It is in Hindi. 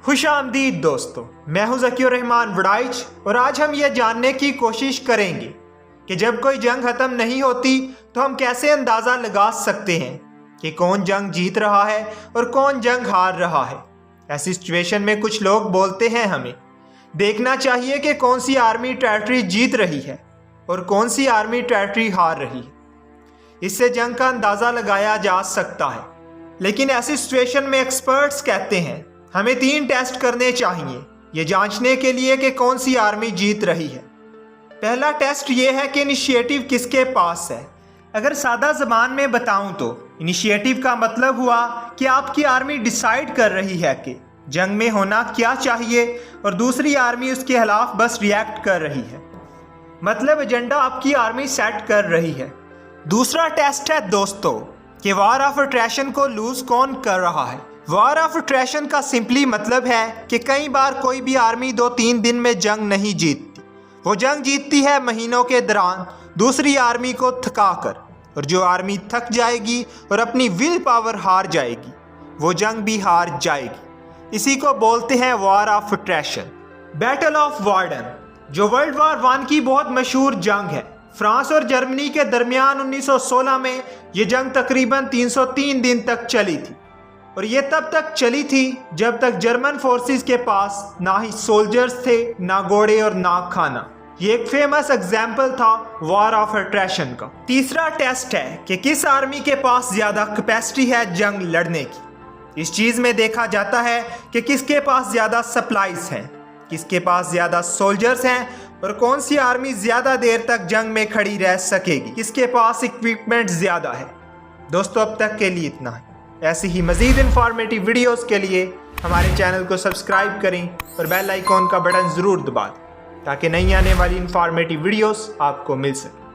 खुशामदीद दोस्तों, मैं हूं ज़कीउर रहमान वड़ाइच और आज हम ये जानने की कोशिश करेंगे कि जब कोई जंग ख़त्म नहीं होती तो हम कैसे अंदाज़ा लगा सकते हैं कि कौन जंग जीत रहा है और कौन जंग हार रहा है। ऐसी सिचुएशन में कुछ लोग बोलते हैं हमें देखना चाहिए कि कौन सी आर्मी टेरिटरी जीत रही है और कौन सी आर्मी टेरिटरी हार रही है। इससे जंग का अंदाज़ा लगाया जा सकता है, लेकिन ऐसी सिचुएशन में एक्सपर्ट्स कहते हैं हमें 3 टेस्ट करने चाहिए ये जांचने के लिए कि कौन सी आर्मी जीत रही है। पहला टेस्ट ये है कि इनिशिएटिव किसके पास है। अगर सादा ज़बान में बताऊं तो इनिशिएटिव का मतलब हुआ कि आपकी आर्मी डिसाइड कर रही है कि जंग में होना क्या चाहिए और दूसरी आर्मी उसके खिलाफ बस रिएक्ट कर रही है, मतलब एजेंडा आपकी आर्मी सेट कर रही है। दूसरा टेस्ट है दोस्तों कि वार ऑफ अट्रैशन को लूज कौन कर रहा है। वार ऑफ अट्रैशन का सिंपली मतलब है कि कई बार कोई भी आर्मी 2-3 दिन में जंग नहीं जीतती, वो जंग जीतती है महीनों के दौरान दूसरी आर्मी को थका कर, और जो आर्मी थक जाएगी और अपनी विल पावर हार जाएगी वो जंग भी हार जाएगी। इसी को बोलते हैं war of attrition. Battle of Verdun जो वर्ल्ड वॉर 1 की बहुत मशहूर जंग है, फ्रांस और जर्मनी के दरमियान 1916 में ये जंग तकरीबन 303 दिन तक चली थी, और ये तब तक चली थी जब तक जर्मन फोर्सेस के पास ना ही सोल्जर्स थे, ना घोड़े और ना खाना। ये एक फेमस एग्जाम्पल था वॉर ऑफ अट्रैशन का। तीसरा टेस्ट है कि किस आर्मी के पास ज्यादा कैपेसिटी है जंग लड़ने की। इस चीज में देखा जाता है कि किसके पास ज्यादा सप्लाईज हैं, किसके पास ज्यादा सोल्जर्स हैं और कौन सी आर्मी ज्यादा देर तक जंग में खड़ी रह सकेगी, किसके पास इक्विपमेंट ज्यादा है। दोस्तों, अब तक के लिए इतना है। ऐसी ही मज़ीद इंफॉर्मेटिव वीडियोस के लिए हमारे चैनल को सब्सक्राइब करें और बेल आइकॉन का बटन ज़रूर दबा दें ताकि नई आने वाली इंफॉर्मेटिव वीडियोस आपको मिल सके।